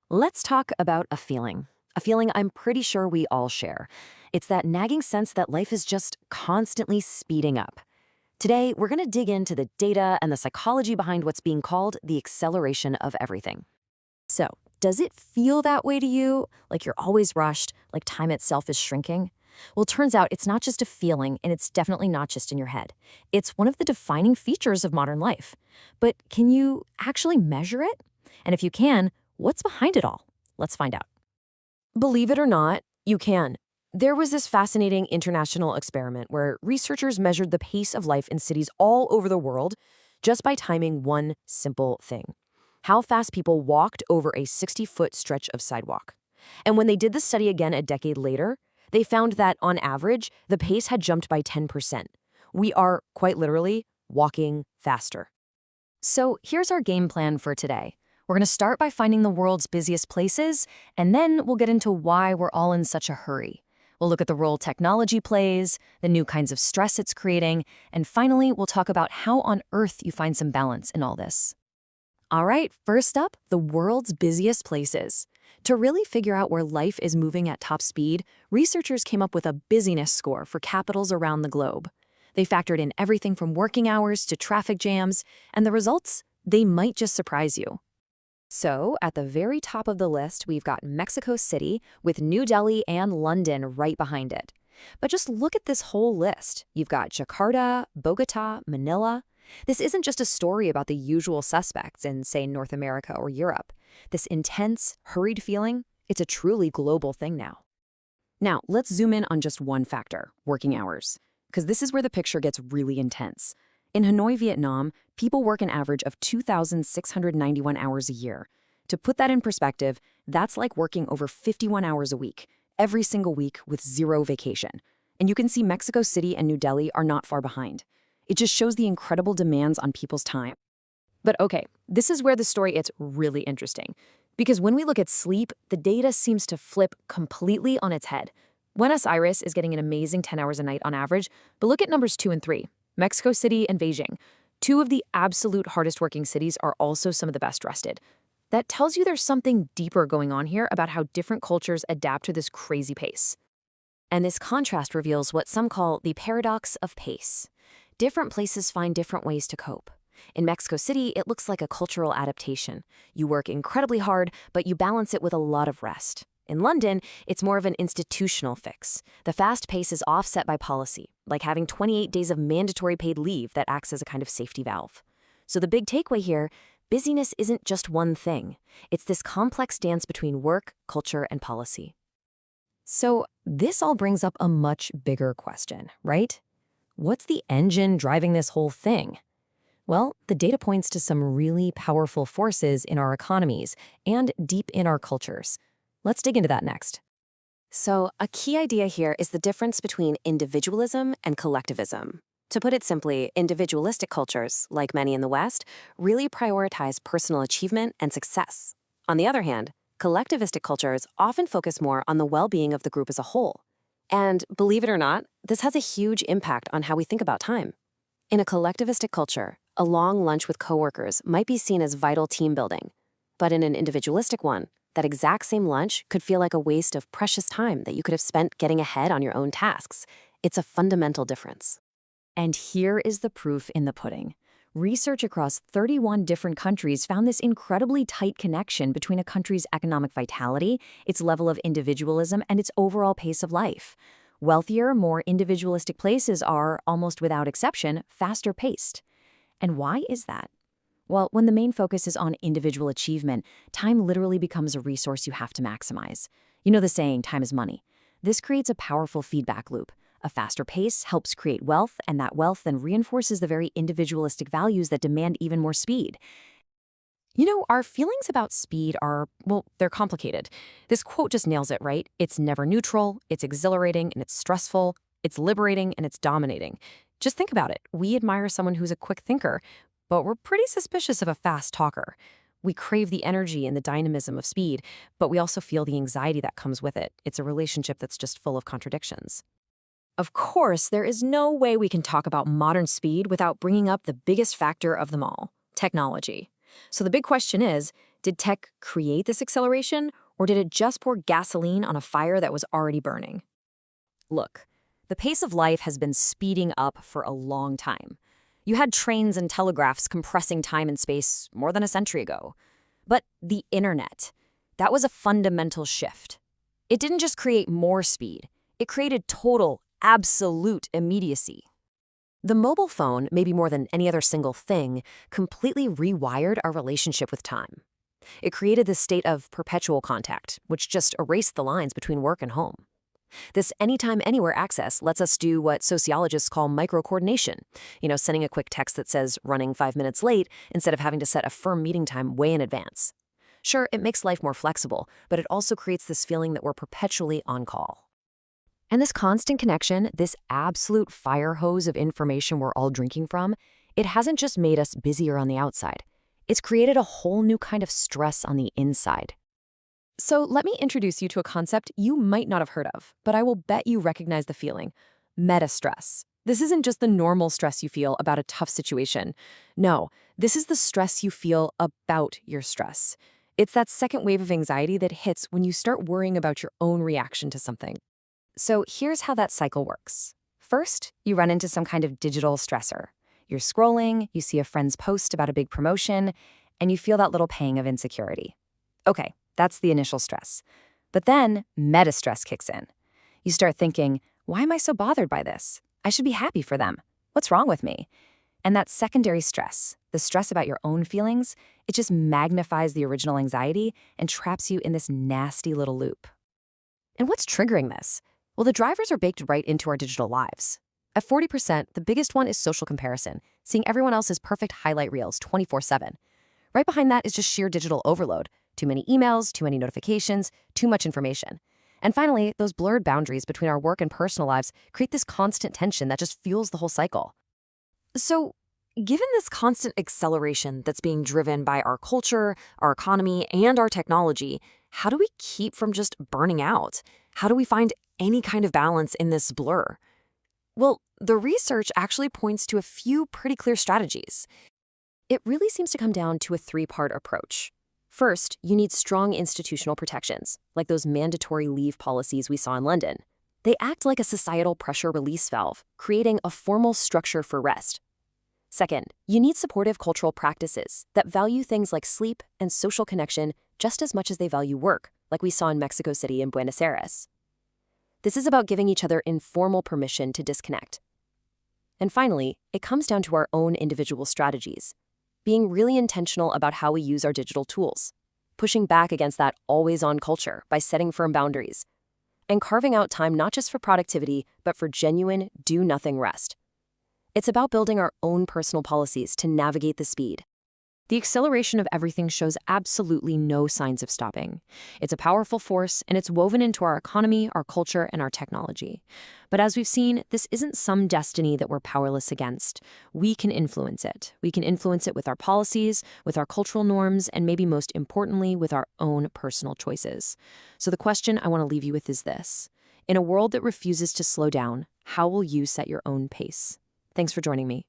Let's talk about a feeling I'm pretty sure we all share. It's that nagging sense that life is just constantly speeding up. Today, we're going to dig into the data and the psychology behind what's being called the acceleration of everything. So, does it feel that way to you? Like you're always rushed, like time itself is shrinking? Well, turns out it's not just a feeling, and it's definitely not just in your head. It's one of the defining features of modern life. But can you actually measure it? And if you can, what's behind it all? Let's find out. Believe it or not, you can. There was this fascinating international experiment where researchers measured the pace of life in cities all over the world just by timing one simple thing: how fast people walked over a 60-foot stretch of sidewalk. And when they did the study again a decade later, they found that, on average, the pace had jumped by 10%. We are, quite literally, walking faster. So here's our game plan for today. We're going to start by finding the world's busiest places, and then we'll get into why we're all in such a hurry. We'll look at the role technology plays, the new kinds of stress it's creating, and finally, we'll talk about how on earth you find some balance in all this. All right, first up, the world's busiest places. To really figure out where life is moving at top speed, researchers came up with a busyness score for capitals around the globe. They factored in everything from working hours to traffic jams, and the results? They might just surprise you. So, at the very top of the list, we've got Mexico City, with New Delhi and London right behind it. But just look at this whole list. You've got Jakarta, Bogota, Manila. This isn't just a story about the usual suspects in, say, North America or Europe. This intense, hurried feeling, it's a truly global thing now. Now, let's zoom in on just one factor: working hours, because this is where the picture gets really intense. In Hanoi, Vietnam, people work an average of 2,691 hours a year. To put that in perspective, that's like working over 51 hours a week, every single week with zero vacation. And you can see Mexico City and New Delhi are not far behind. It just shows the incredible demands on people's time. But okay, this is where the story gets really interesting. Because when we look at sleep, the data seems to flip completely on its head. Buenos Aires is getting an amazing 10 hours a night on average, but look at numbers 2 and 3. Mexico City and Beijing. Two of the absolute hardest working cities are also some of the best rested. That tells you there's something deeper going on here about how different cultures adapt to this crazy pace. And this contrast reveals what some call the paradox of pace. Different places find different ways to cope. In Mexico City, it looks like a cultural adaptation. You work incredibly hard, but you balance it with a lot of rest. In London, it's more of an institutional fix. The fast pace is offset by policy, like having 28 days of mandatory paid leave that acts as a kind of safety valve. So the big takeaway here: busyness isn't just one thing. It's this complex dance between work, culture, and policy. So this all brings up a much bigger question, right? What's the engine driving this whole thing? Well, the data points to some really powerful forces in our economies and deep in our cultures. Let's dig into that next. So, a key idea here is the difference between individualism and collectivism. To put it simply, individualistic cultures, like many in the West, really prioritize personal achievement and success. On the other hand, collectivistic cultures often focus more on the well-being of the group as a whole. And believe it or not, this has a huge impact on how we think about time. In a collectivistic culture, a long lunch with coworkers might be seen as vital team building. But in an individualistic one, that exact same lunch could feel like a waste of precious time that you could have spent getting ahead on your own tasks. It's a fundamental difference. And here is the proof in the pudding. Research across 31 different countries found this incredibly tight connection between a country's economic vitality, its level of individualism, and its overall pace of life. Wealthier, more individualistic places are, almost without exception, faster paced. And why is that? Well, when the main focus is on individual achievement, time literally becomes a resource you have to maximize. You know the saying, time is money. This creates a powerful feedback loop. A faster pace helps create wealth, and that wealth then reinforces the very individualistic values that demand even more speed. You know, our feelings about speed are, well, they're complicated. This quote just nails it, right? It's never neutral, it's exhilarating, and it's stressful. It's liberating, and it's dominating. Just think about it. We admire someone who's a quick thinker, but we're pretty suspicious of a fast talker. We crave the energy and the dynamism of speed, but we also feel the anxiety that comes with it. It's a relationship that's just full of contradictions. Of course, there is no way we can talk about modern speed without bringing up the biggest factor of them all: technology. So the big question is, did tech create this acceleration, or did it just pour gasoline on a fire that was already burning? Look, the pace of life has been speeding up for a long time. You had trains and telegraphs compressing time and space more than a century ago. But the internet, that was a fundamental shift. It didn't just create more speed, it created total, absolute immediacy. The mobile phone, maybe more than any other single thing, completely rewired our relationship with time. It created this state of perpetual contact, which just erased the lines between work and home. This anytime, anywhere access lets us do what sociologists call micro-coordination. Sending a quick text that says running 5 minutes late instead of having to set a firm meeting time way in advance. Sure, it makes life more flexible, but it also creates this feeling that we're perpetually on call. And this constant connection, this absolute fire hose of information we're all drinking from, it hasn't just made us busier on the outside. It's created a whole new kind of stress on the inside. So let me introduce you to a concept you might not have heard of, but I will bet you recognize the feeling: meta-stress. This isn't just the normal stress you feel about a tough situation. No, this is the stress you feel about your stress. It's that second wave of anxiety that hits when you start worrying about your own reaction to something. So here's how that cycle works. First, you run into some kind of digital stressor. You're scrolling, you see a friend's post about a big promotion, and you feel that little pang of insecurity. Okay, that's the initial stress. But then meta-stress kicks in. You start thinking, why am I so bothered by this? I should be happy for them. What's wrong with me? And that secondary stress, the stress about your own feelings, it just magnifies the original anxiety and traps you in this nasty little loop. And what's triggering this? Well, the drivers are baked right into our digital lives. At 40%, the biggest one is social comparison, seeing everyone else's perfect highlight reels 24/7. Right behind that is just sheer digital overload. Too many emails, too many notifications, too much information. And finally, those blurred boundaries between our work and personal lives create this constant tension that just fuels the whole cycle. So, given this constant acceleration that's being driven by our culture, our economy, and our technology, how do we keep from just burning out? How do we find any kind of balance in this blur? Well, the research actually points to a few pretty clear strategies. It really seems to come down to a three-part approach. First, you need strong institutional protections, like those mandatory leave policies we saw in London. They act like a societal pressure release valve, creating a formal structure for rest. Second, you need supportive cultural practices that value things like sleep and social connection just as much as they value work, like we saw in Mexico City and Buenos Aires. This is about giving each other informal permission to disconnect. And finally, it comes down to our own individual strategies, being really intentional about how we use our digital tools, pushing back against that always-on culture by setting firm boundaries, and carving out time not just for productivity, but for genuine, do-nothing rest. It's about building our own personal policies to navigate the speed. The acceleration of everything shows absolutely no signs of stopping. It's a powerful force, and it's woven into our economy, our culture, and our technology. But as we've seen, this isn't some destiny that we're powerless against. We can influence it. We can influence it with our policies, with our cultural norms, and maybe most importantly, with our own personal choices. So the question I want to leave you with is this: in a world that refuses to slow down, how will you set your own pace? Thanks for joining me.